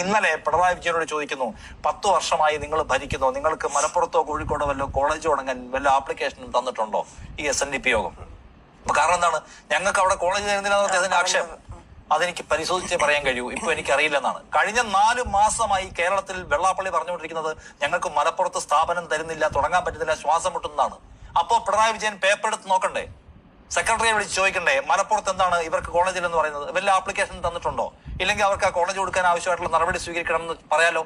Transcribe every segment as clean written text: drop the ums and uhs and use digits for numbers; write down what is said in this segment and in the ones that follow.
ഇന്നലെ പിണറായി വിജയനോട് ചോദിക്കുന്നു, 10 വർഷമായി നിങ്ങൾ ഭരിക്കുന്നു, നിങ്ങൾക്ക് മലപ്പുറത്തോ കോഴിക്കോടോ വല്ലോ കോളേജ് തുടങ്ങാൻ വല്ല ആപ്ലിക്കേഷനും തന്നിട്ടുണ്ടോ ഈ SNDP യോഗം? കാരണം എന്താണ്, ഞങ്ങൾക്ക് അവിടെ കോളേജ് തരുന്നില്ല അതിന്റെ ആക്ഷേപം. അതെനിക്ക് പരിശോധിച്ചേ പറയാൻ കഴിയൂ, ഇപ്പൊ എനിക്കറിയില്ലെന്നാണ്. കഴിഞ്ഞ 4 മാസമായി കേരളത്തിൽ വെള്ളാപ്പള്ളി പറഞ്ഞുകൊണ്ടിരിക്കുന്നത് ഞങ്ങൾക്ക് മലപ്പുറത്ത് സ്ഥാപനം തരുന്നില്ല, തുടങ്ങാൻ പറ്റുന്നില്ല, ശ്വാസം മുട്ടുന്നതാണ്. അപ്പോ പിണറായി വിജയൻ പേപ്പർ എടുത്ത് നോക്കണ്ടേ, സെക്രട്ടറിയെ വിളിച്ച് ചോദിക്കണ്ടേ മലപ്പുറത്ത് എന്താണ് ഇവർക്ക് കോളേജിൽ എന്ന് പറയുന്നത്, വല്ല ആപ്ലിക്കേഷൻ തന്നിട്ടുണ്ടോ, ഇല്ലെങ്കിൽ അവർക്ക് ആ കോളേജ് കൊടുക്കാൻ ആവശ്യമായിട്ടുള്ള നടപടി സ്വീകരിക്കണം എന്ന് പറയാലോ.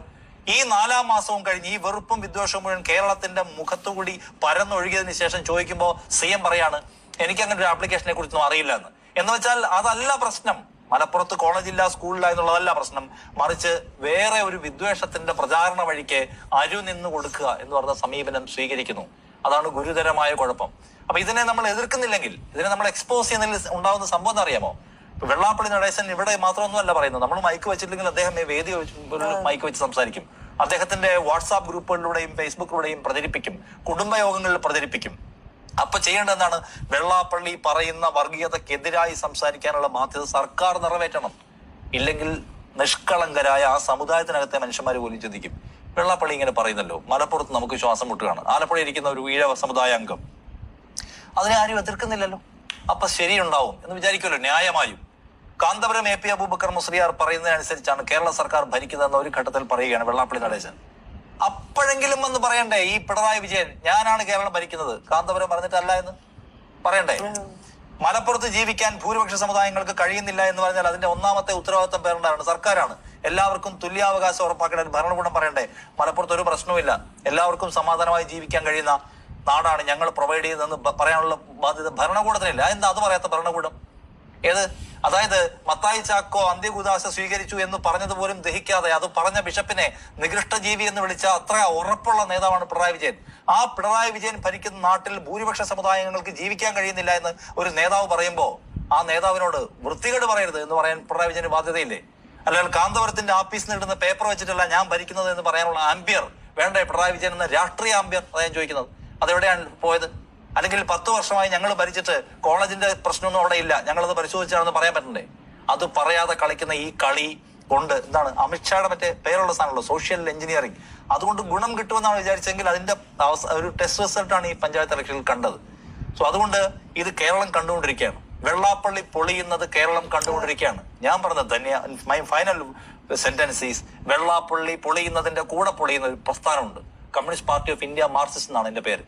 ഈ 4-ാം മാസവും കഴിഞ്ഞ് ഈ വെറുപ്പും വിദ്വേഷവും മുഴുവൻ കേരളത്തിന്റെ മുഖത്തുകൂടി പരന്നൊഴുകിയതിനു ശേഷം ചോദിക്കുമ്പോൾ CM പറയാണ് എനിക്ക് അങ്ങനെ ഒരു ആപ്ലിക്കേഷനെ കുറിച്ചൊന്നും അറിയില്ല എന്ന് വെച്ചാൽ അതല്ല പ്രശ്നം. മലപ്പുറത്ത് കോളേജില്ല, സ്കൂളില്ല എന്നുള്ളതല്ല പ്രശ്നം, മറിച്ച് വേറെ ഒരു വിദ്വേഷത്തിന്റെ പ്രചാരണ വഴിക്ക് നിന്ന് കൊടുക്കുക എന്ന് പറഞ്ഞ സമീപനം സ്വീകരിക്കുന്നു. അതാണ് ഗുരുതരമായ കുഴപ്പം. അപ്പൊ ഇതിനെ നമ്മൾ എതിർക്കുന്നില്ലെങ്കിൽ, ഇതിനെ നമ്മൾ എക്സ്പോസ് ചെയ്യുന്നതിൽ ഉണ്ടാകുന്ന സംഭവം എന്ന് അറിയാമോ? വെള്ളാപ്പള്ളി നടേശൻ ഇവിടെ മാത്രമൊന്നുമല്ല പറയുന്നത്, നമ്മൾ മൈക്ക് വെച്ചിട്ടില്ലെങ്കിൽ അദ്ദേഹം വേദി മൈക്ക് വെച്ച് സംസാരിക്കും, അദ്ദേഹത്തിന്റെ വാട്സാപ്പ് ഗ്രൂപ്പുകളിലൂടെയും ഫേസ്ബുക്കിലൂടെയും പ്രചരിപ്പിക്കും, കുടുംബയോഗങ്ങളിൽ പ്രചരിപ്പിക്കും. അപ്പൊ ചെയ്യേണ്ടത് എന്താണ്? വെള്ളാപ്പള്ളി പറയുന്ന വർഗീയതക്കെതിരായി സംസാരിക്കാനുള്ള ബാധ്യത സർക്കാർ നിറവേറ്റണം. ഇല്ലെങ്കിൽ നിഷ്കളങ്കരായ ആ സമുദായത്തിനകത്തെ മനുഷ്യന്മാർ പോലും ചിന്തിക്കും, വെള്ളാപ്പള്ളി ഇങ്ങനെ പറയുന്നല്ലോ, മലപ്പുറത്ത് നമുക്ക് ശ്വാസം മുട്ടുകയാണ്, ആലപ്പുഴ ഇരിക്കുന്ന ഒരു ഈഴവ സമുദായ അംഗം, അതിനെ ആരും എതിർക്കുന്നില്ലല്ലോ, അപ്പൊ ശരിയുണ്ടാവും എന്ന് വിചാരിക്കുമല്ലോ ന്യായമായും. കാന്തപുരം AP അബൂബക്കർ മുസ്ലിയാർ പറയുന്നതിനനുസരിച്ചാണ് കേരള സർക്കാർ ഭരിക്കുന്നതെന്ന് ഒരു ഘട്ടത്തിൽ പറയുകയാണ് വെള്ളാപ്പള്ളി നടേശൻ. അപ്പോഴെങ്കിലും എന്ന് പറയണ്ടേ ഈ പിണറായി വിജയൻ, ഞാനാണ് കേരളം ഭരിക്കുന്നത്, കാന്തപുരം പറഞ്ഞിട്ടല്ല എന്ന് പറയണ്ടേ? മലപ്പുറത്ത് ജീവിക്കാൻ ഭൂരിപക്ഷ സമുദായങ്ങൾക്ക് കഴിയുന്നില്ല എന്ന് പറഞ്ഞാൽ അതിന്റെ ഒന്നാമത്തെ ഉത്തരവാദിത്തം പേരുണ്ടാണ്, സർക്കാരാണ്. എല്ലാവർക്കും തുല്യാവകാശം ഉറപ്പാക്കേണ്ട ഒരു ഭരണകൂടം പറയണ്ടേ മലപ്പുറത്ത് ഒരു പ്രശ്നവുമില്ല, എല്ലാവർക്കും സമാധാനമായി ജീവിക്കാൻ കഴിയുന്ന നാടാണ് ഞങ്ങൾ പ്രൊവൈഡ് ചെയ്തതെന്ന് പറയാനുള്ള ബാധ്യത ഭരണകൂടത്തിനില്ല. എന്താ അത് പറയാത്ത ഭരണകൂടം ഏത്? അതായത് മത്തായി ചാക്കോ അന്ത്യകുദാശ സ്വീകരിച്ചു എന്ന് പറഞ്ഞതുപോലും ദഹിക്കാതെ അത് പറഞ്ഞ ബിഷപ്പിനെ നികൃഷ്ടജീവി എന്ന് വിളിച്ച അത്ര ഉറപ്പുള്ള നേതാവാണ് പിണറായി വിജയൻ. ആ പിണറായി വിജയൻ ഭരിക്കുന്ന നാട്ടിൽ ഭൂരിപക്ഷ സമുദായങ്ങൾക്ക് ജീവിക്കാൻ കഴിയുന്നില്ല എന്ന് ഒരു നേതാവ് പറയുമ്പോൾ ആ നേതാവിനോട് വൃത്തികേട് പറയരുത് എന്ന് പറയാൻ പിണറായി വിജയന് ബാധ്യതയില്ലേ? അല്ലെങ്കിൽ കാന്തപുരത്തിന്റെ ആഫീസിൽ ഇടുന്ന പേപ്പർ വെച്ചിട്ടല്ല ഞാൻ ഭരിക്കുന്നത് എന്ന് പറയാനുള്ള ആംബിയർ വേണ്ടേ പിണറായി വിജയൻ എന്ന രാഷ്ട്രീയ ആംബിയർ? അതാ ഞാൻ ചോദിക്കുന്നത്, അതെവിടെയാണ് പോയത്? അല്ലെങ്കിൽ 10 വർഷമായി ഞങ്ങൾ ഭരിച്ചിട്ട് കോളേജിന്റെ പ്രശ്നമൊന്നും അവിടെ ഇല്ല, ഞങ്ങളത് പരിശോധിച്ചാണെന്ന് പറയാൻ പറ്റണ്ടേ? അത് പറയാതെ കളിക്കുന്ന ഈ കളി കൊണ്ട് എന്താണ്, അമിത്ഷായുടെ മറ്റേ പേരുള്ള സാധനമല്ലോ സോഷ്യൽ എഞ്ചിനീയറിംഗ്, അതുകൊണ്ട് ഗുണം കിട്ടുമെന്നാണ് വിചാരിച്ചെങ്കിൽ അതിന്റെ ഒരു ടെസ്റ്റ് റിസൾട്ടാണ് ഈ പഞ്ചായത്ത് ഇലക്ഷനിൽ കണ്ടത്. സോ അതുകൊണ്ട് ഇത് കേരളം കണ്ടുകൊണ്ടിരിക്കുകയാണ്, വെള്ളാപ്പള്ളി പൊളിയുന്നത് കേരളം കണ്ടുകൊണ്ടിരിക്കുകയാണ്. ഞാൻ പറഞ്ഞത് Dhanya my final sentence is, Vellappally പൊളിയുന്നതിന്റെ കൂടെ പൊളിയുന്ന ഒരു പ്രസ്ഥാനമുണ്ട്, Communist Party of India Marxist എന്നാണ് എന്റെ പേര്.